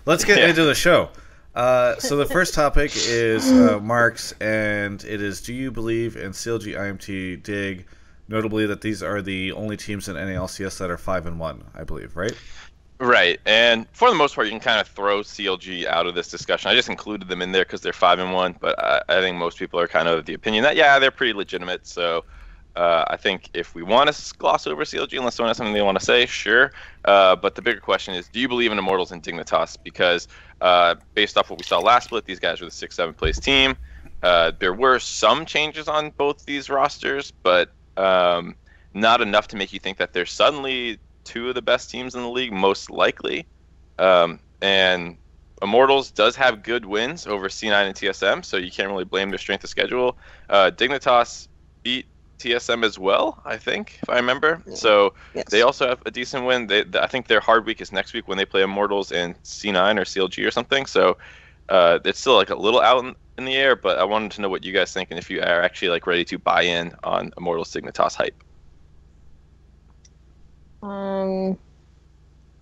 let's get into the show. So the first topic is marks, and it is: do you believe in CLG, IMT, Dig? Notably, that these are the only teams in NALCS that are 5-1, I believe, right? Right, and for the most part, you can kind of throw CLG out of this discussion. I just included them in there because they're 5-1, but I think most people are kind of the opinion that they're pretty legitimate. So I think if we want to gloss over CLG, unless someone has something they want to say, sure. But the bigger question is, do you believe in Immortals and Dignitas? Because based off what we saw last split, these guys were the 6th, 7th place team. There were some changes on both these rosters, but not enough to make you think that they're suddenly two of the best teams in the league, most likely. And Immortals does have good wins over C9 and TSM, so you can't really blame their strength of schedule. Dignitas beat TSM as well, I think, if I remember. Yeah. So yes. They also have a decent win. I think their hard week is next week when they play Immortals and C9 or CLG or something. So it's still like a little out in the air, but I wanted to know what you guys think and if you are actually like ready to buy in on Immortals Dignitas hype.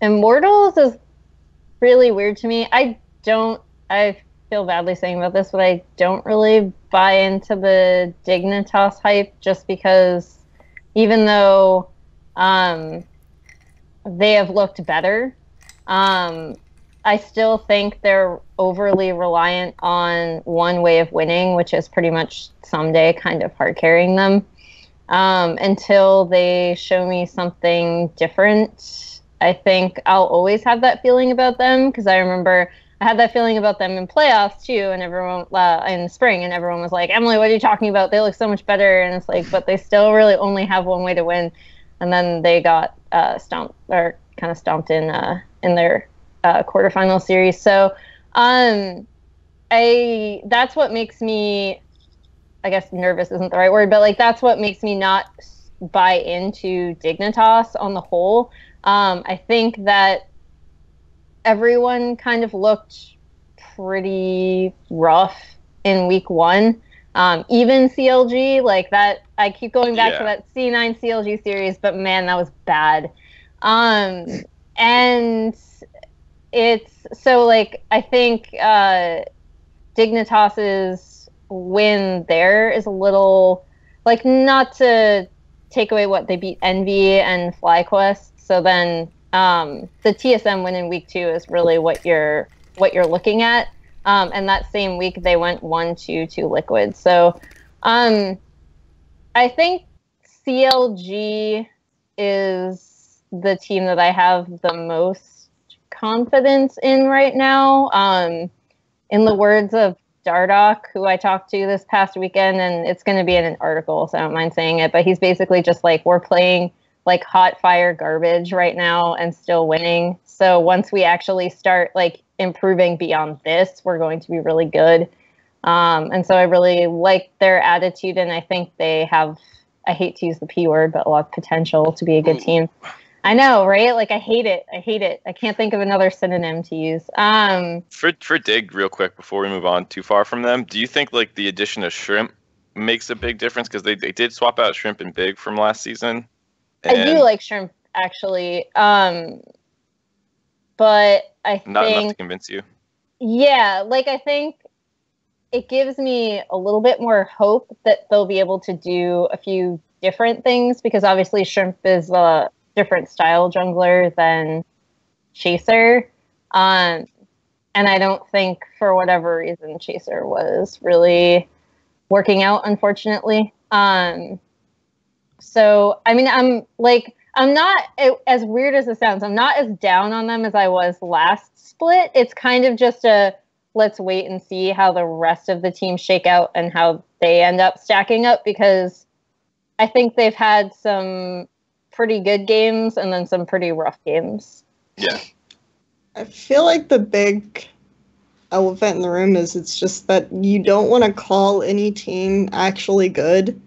Immortals is really weird to me. I feel badly saying about this, but I don't really buy into the Dignitas hype just because even though they have looked better, I still think they're overly reliant on one way of winning, which is pretty much someday kind of hard carrying them. Until they show me something different, I think I'll always have that feeling about them, because I remember I had that feeling about them in playoffs too, and everyone in the spring, and everyone was like, "Emily, what are you talking about? They look so much better." And it's like, but they still really only have one way to win, and then they got stomped in their quarterfinal series. So that's what makes me, I guess nervous isn't the right word, but like that's what makes me not buy into Dignitas on the whole. I think that everyone kind of looked pretty rough in week 1. Even CLG, like that, I keep going back to that C9 CLG series, but man, that was bad. And it's so like, I think Dignitas's win there is a little, like, not to take away what they beat Envy and FlyQuest. So then the TSM win in week 2 is really what you're looking at. And that same week they went 1-2 to Liquid. So I think CLG is the team that I have the most confidence in right now. In the words of Dardoch, who I talked to this past weekend, and it's going to be in an article, so I don't mind saying it, but he's basically just like, we're playing like hot fire garbage right now and still winning. So once we actually start like improving beyond this, we're going to be really good. And so I really like their attitude, and I think they have, I hate to use the P word, but a lot of potential to be a good team. I know, right? Like, I hate it. I can't think of another synonym to use. For Dig, real quick, before we move on too far from them, do you think like the addition of Shrimp makes a big difference? Because they did swap out Shrimp and Big from last season. I do like Shrimp, actually. But I think... Not enough to convince you? Yeah, like, I think it gives me a little bit more hope that they'll be able to do a few different things, because obviously Shrimp is a different style jungler than Chaser. And I don't think, for whatever reason, Chaser was really working out, unfortunately. So, I mean, I'm not, as weird as it sounds, I'm not as down on them as I was last split. It's kind of just let's wait and see how the rest of the team shake out and how they end up stacking up, because I think they've had some pretty good games and then some pretty rough games. Yeah. I feel like the big elephant in the room is it's just that you don't want to call any team actually good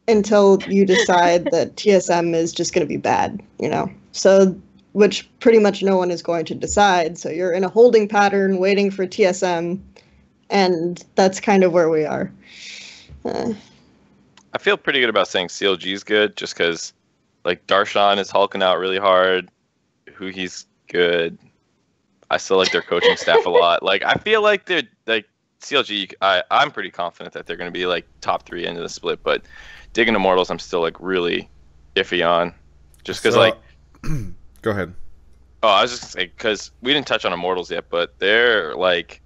until you decide that TSM is just going to be bad, you know? So, which pretty much no one is going to decide. So you're in a holding pattern waiting for TSM, and that's kind of where we are. I feel pretty good about saying CLG is good, just because like Darshan is hulking out really hard. He's good. I still like their coaching staff a lot. Like, I feel like they're like CLG. I'm pretty confident that they're going to be like top 3 into the split. But Dig and Immortals, I'm still like really iffy on, just because like. Go ahead. Oh, I was just gonna say, because we didn't touch on Immortals yet, but they're like,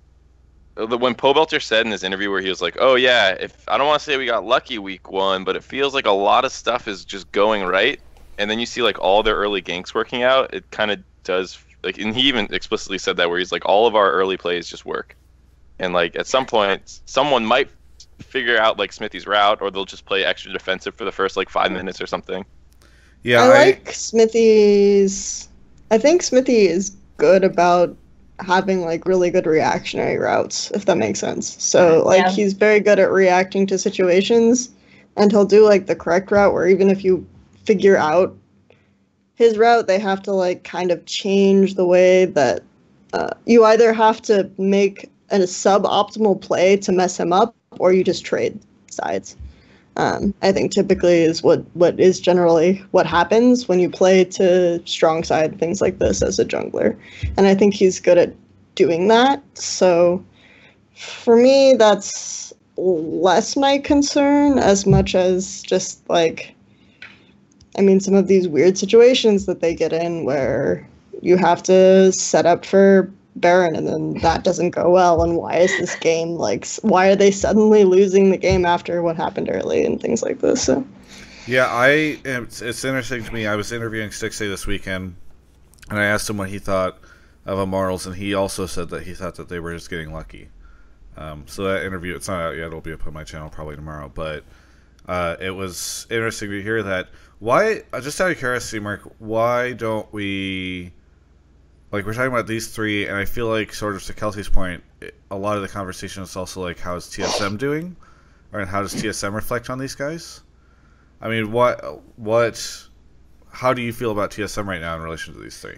when Pobelter said in his interview where he was like, "Oh yeah, if I don't want to say we got lucky week 1, but it feels like a lot of stuff is just going right," and then you see like all their early ganks working out, it kind of does. Like, and he even explicitly said that where he's like, all of our early plays just work, and like at some point, someone might figure out like Smithy's route, or they'll just play extra defensive for the first like 5 minutes or something. Yeah, I like Smithy's. I think Smithy is good about having like really good reactionary routes, if that makes sense. So like he's very good at reacting to situations, and he'll do like the correct route where even if you figure out his route, they have to like kind of change the way that you either have to make a suboptimal play to mess him up, or you just trade sides. I think typically is what is generally what happens when you play to strong side things like this as a jungler. And I think he's good at doing that. So for me, that's less my concern as much as just like, I mean, some of these weird situations that they get in where you have to set up for Baron and then that doesn't go well, and why is this game like, why are they suddenly losing the game after what happened early and things like this. So yeah, it's interesting to me. I was interviewing Stixay this weekend and I asked him what he thought of Immortals, and he also said that he thought that they were just getting lucky. So that interview, it's not out yet, it'll be up on my channel probably tomorrow, but it was interesting to hear that. Why, just out of curiosity, Mark, why don't we, like, we're talking about these 3, and I feel like, sort of to Kelsey's point, a lot of the conversation is also like, how is TSM doing? Or how does TSM reflect on these guys? I mean, how do you feel about TSM right now in relation to these 3?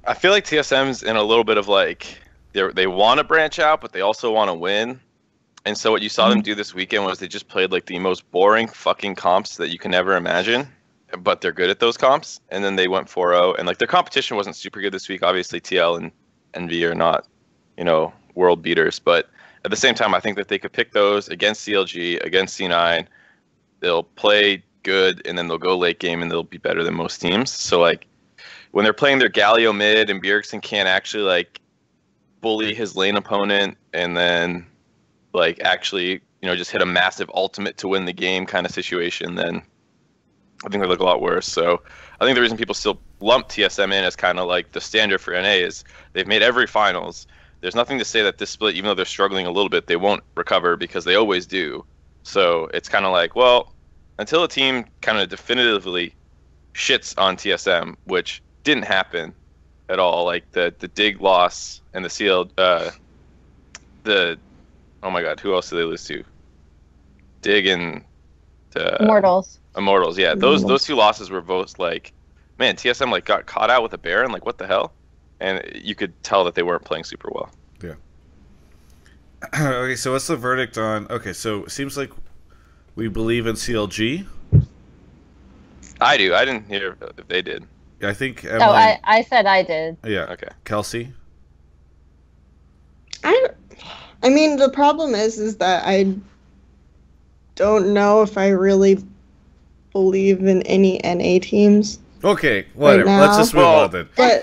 I feel like TSM's in a little bit of like, they want to branch out, but they also want to win. And so what you saw them do this weekend was they just played like the most boring fucking comps that you can ever imagine, but they're good at those comps. And then they went 4-0, and like their competition wasn't super good this week. Obviously TL and Envy are not, world beaters, but at the same time, I think that they could pick those against CLG, against C9. They'll play good, and then they'll go late game, and they'll be better than most teams. So like when they're playing their Galio mid and Bjergsen can't actually like bully his lane opponent, and then like actually, just hit a massive ultimate to win the game kind of situation, then I think they look a lot worse. So I think the reason people still lump TSM in as kind of like the standard for NA is they've made every finals. There's nothing to say that this split, even though they're struggling a little bit, they won't recover, because they always do. So it's kind of like, well, until a team kind of definitively shits on TSM, which didn't happen at all, like the Dig loss and the oh my god, who else did they lose to? Dig and Immortals. Immortals, yeah. Those 2 losses were both like, man, TSM like got caught out with a Baron, like what the hell? And you could tell that they weren't playing super well. Yeah. Okay, so what's the verdict on? Okay, so it seems like we believe in CLG. I do. I didn't hear if they did. I think Emily... Oh, I said I did. Yeah. Okay. Kelsey? I mean, the problem is that I don't know if I really believe in any NA teams. Okay, whatever. Right, let's just move on then. But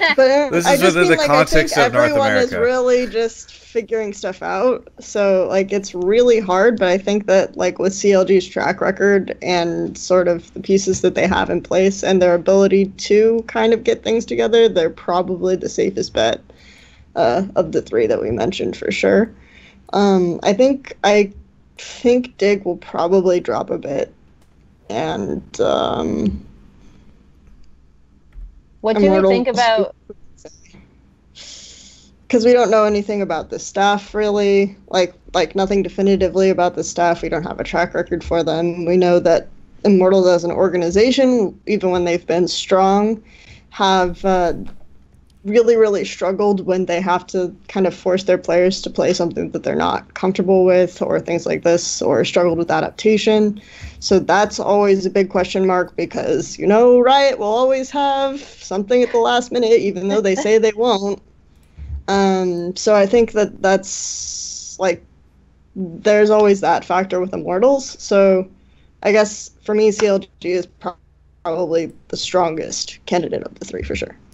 this is within the context of North everyone America. Is really just figuring stuff out. So like it's really hard, but I think that like with CLG's track record and sort of the pieces that they have in place and their ability to kind of get things together, they're probably the safest bet of the 3 that we mentioned for sure. I think Dig will probably drop a bit, and what do we think about? Because we don't know anything about the staff really, like nothing definitively about the staff. We don't have a track record for them. We know that Immortals as an organization, even when they've been strong, have really, really struggled when they have to kind of force their players to play something that they're not comfortable with or things like this, or struggled with adaptation. So that's always a big question mark because, Riot will always have something at the last minute, even though they say they won't. So I think that's like there's always that factor with Immortals. So I guess for me, CLG is probably the strongest candidate of the three for sure.